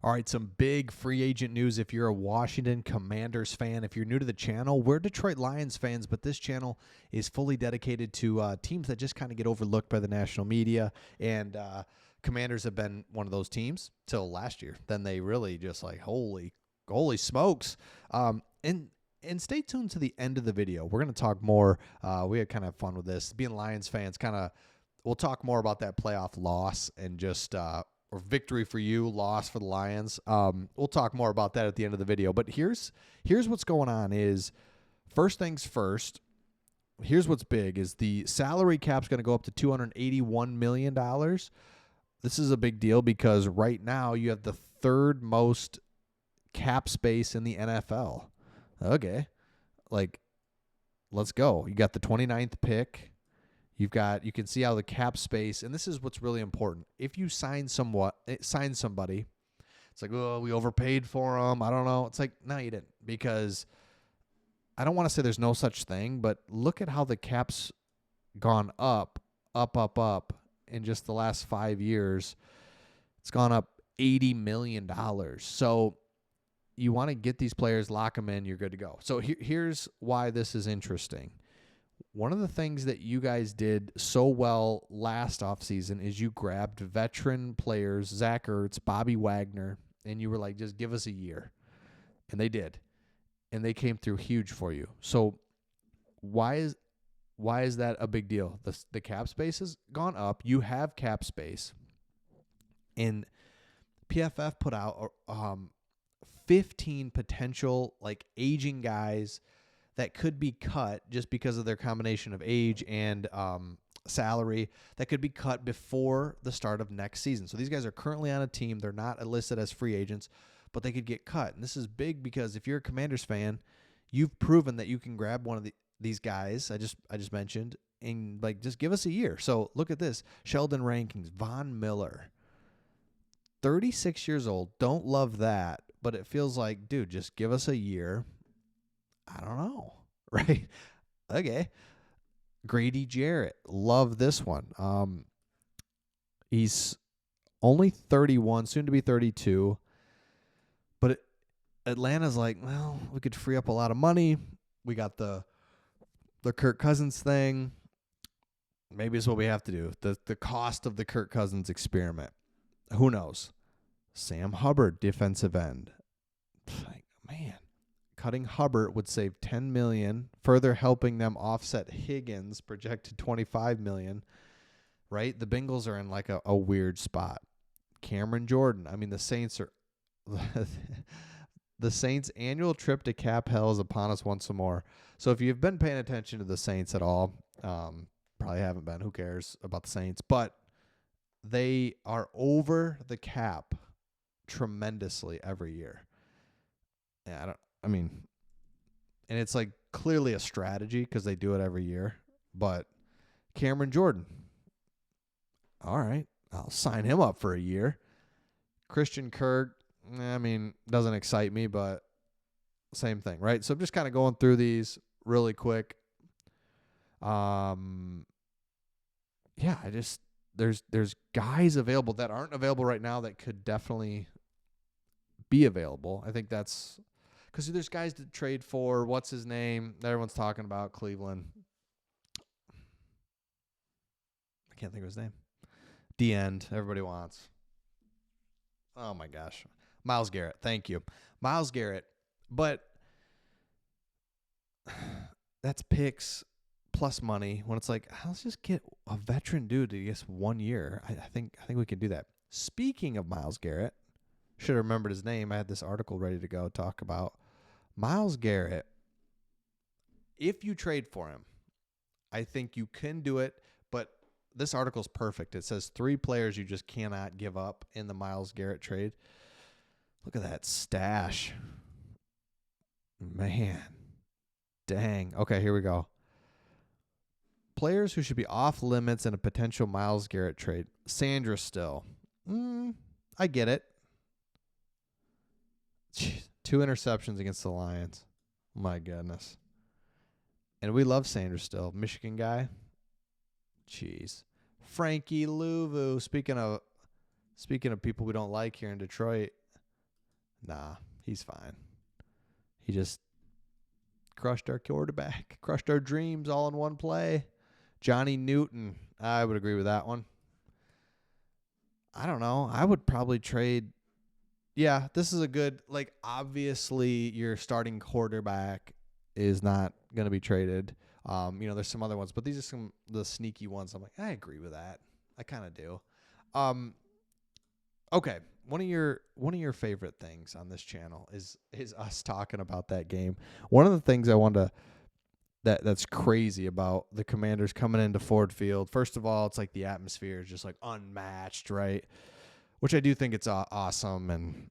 All right, some big free agent news. If you're a Washington Commanders fan, if you're new to the channel, we're Detroit Lions fans, but this channel is fully dedicated to teams that just kind of get overlooked by the national media. And Commanders have been one of those teams till last year. Then they really just like, holy smokes. And stay tuned to the end of the video. We're going to talk more. We had kind of fun with this. Being Lions fans, we'll talk more about that playoff loss and just or victory for you, loss for the Lions. We'll talk more about that at the end of the video. But here's what's going on is, first things first, here's what's big is the salary cap's going to go up to $281 million. This is a big deal because right now you have the third most cap space in the NFL. Okay. Like, let's go. You got the 29th pick. You can see how the cap space, and this is what's really important. If you sign somebody, it's like, oh, we overpaid for them. I don't know. It's like, no, you didn't, because I don't want to say there's no such thing, but look at how the cap's gone up in just the last 5 years. It's gone up $80 million. So you want to get these players, lock them in, you're good to go. So here's why this is interesting. One of the things that you guys did so well last offseason is you grabbed veteran players, Zach Ertz, Bobby Wagner, and you were like, just give us a year. And they did. And they came through huge for you. So why is that a big deal? The cap space has gone up. You have cap space. And PFF put out 15 potential like aging guys that could be cut just because of their combination of age and salary, that could be cut before the start of next season. So these guys are currently on a team. They're not listed as free agents, but they could get cut. And this is big because if you're a Commanders fan, you've proven that you can grab one of these guys I just mentioned and like just give us a year. So look at this. Sheldon Rankins, Von Miller, 36 years old. Don't love that, but it feels like, dude, just give us a year. I don't know, right? Okay. Grady Jarrett, love this one. He's only 31, soon to be 32, but Atlanta's like, well, we could free up a lot of money. We got the Kirk Cousins thing. Maybe it's what we have to do. The cost of the Kirk Cousins experiment. Who knows? Sam Hubbard, defensive end. Like, man. Cutting Hubbard would save $10 million, further helping them offset Higgins' projected $25 million, right? The Bengals are in like a weird spot. Cameron Jordan. I mean, the Saints are the Saints' annual trip to cap hell is upon us once more. So if you've been paying attention to the Saints at all, probably haven't been. Who cares about the Saints? But they are over the cap tremendously every year. Yeah, and it's like clearly a strategy because they do it every year. But Cameron Jordan, all right, I'll sign him up for a year. Christian Kirk, doesn't excite me, but same thing, right? So I'm just kind of going through these really quick. There's guys available that aren't available right now that could definitely be available. I think that's because there's guys to trade for. What's his name? Everyone's talking about Cleveland. I can't think of his name. The end. Everybody wants. Oh, my gosh. Myles Garrett. Thank you. Myles Garrett. But that's picks plus money when it's like, let's just get a veteran dude to just 1 year. I think we can do that. Speaking of Myles Garrett, should have remembered his name. I had this article ready to go talk about Myles Garrett. If you trade for him, I think you can do it, but this article is perfect. It says 3 players you just cannot give up in the Myles Garrett trade. Look at that stash. Man. Dang. Okay, here we go. Players who should be off limits in a potential Myles Garrett trade. Sandra Still. I get it. Jeez, 2 interceptions against the Lions. My goodness. And we love Sanders still. Michigan guy. Jeez. Frankie Louvu. Speaking of people we don't like here in Detroit. Nah, he's fine. He just crushed our quarterback, crushed our dreams all in one play. Johnny Newton, I would agree with that one. I don't know. I would probably trade. Yeah, this is a good, like, obviously your starting quarterback is not going to be traded. There's some other ones, but these are some of the sneaky ones. I'm like, I agree with that. I kind of do. Okay. One of your favorite things on this channel is us talking about that game. One of the things I wanted to that's crazy about the Commanders coming into Ford Field. First of all, it's like the atmosphere is just like unmatched, right? Which I do think it's awesome. And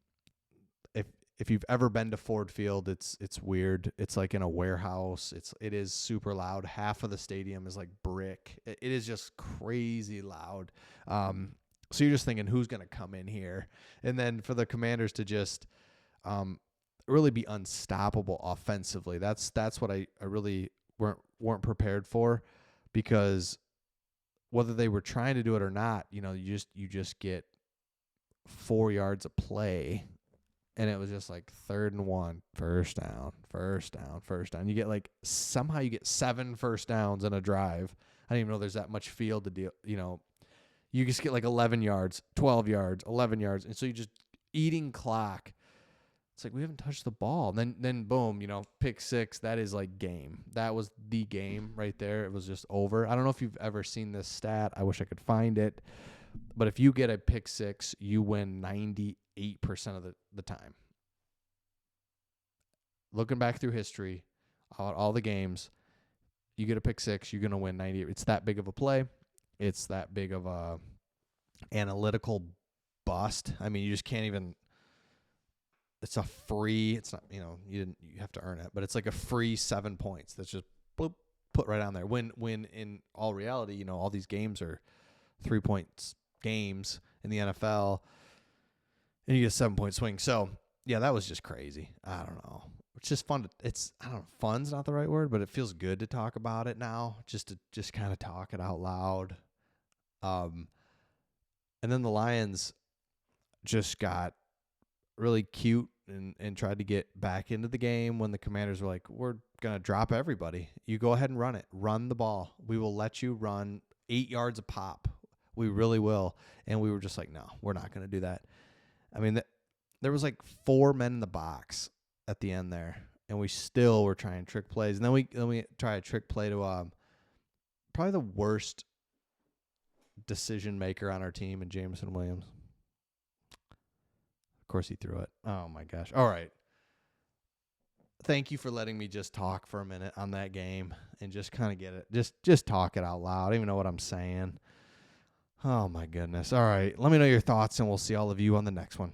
if you've ever been to Ford Field, it's weird. It's like in a warehouse. It is super loud. Half of the stadium is like brick. It is just crazy loud. So you're just thinking, who's going to come in here? And then for the Commanders to just really be unstoppable offensively, that's what I really weren't prepared for, because whether they were trying to do it or not, you just get 4 yards of play, and it was just like 3rd and 1, first down. You get somehow you get 7 first downs in a drive. I didn't even know there's that much field to deal. You just get 11 yards, 12 yards, 11 yards, and so you're just eating clock. It's like, we haven't touched the ball. And then boom, pick 6. That is like game. That was the game right there. It was just over. I don't know if you've ever seen this stat. I wish I could find it. But if you get a pick 6, you win 98% of the time. Looking back through history, all the games, you get a pick 6, you're going to win 98. It's that big of a play. It's that big of a analytical bust. I mean, you just can't even. It's a free. It's not. You have to earn it, but it's like a free 7 points. That's just boop, put right on there. When in all reality, all these games are 3 points games in the NFL, and you get a 7-point swing. So yeah, that was just crazy. I don't know. It's just fun. I don't know. Fun's not the right word, but it feels good to talk about it now. Just to kind of talk it out loud. And then the Lions just got really cute and tried to get back into the game when the Commanders were like, we're going to drop everybody. You go ahead and run it. Run the ball. We will let you run 8 yards a pop. We really will. And we were just like, no, we're not going to do that. I mean, there was 4 men in the box at the end there, and we still were trying trick plays. And then we try a trick play to probably the worst decision maker on our team, and Jameson Williams. Of course he threw it. Oh my gosh. All right. Thank you for letting me just talk for a minute on that game and just kind of get it. Just talk it out loud. I don't even know what I'm saying. Oh my goodness. All right. Let me know your thoughts, and we'll see all of you on the next one.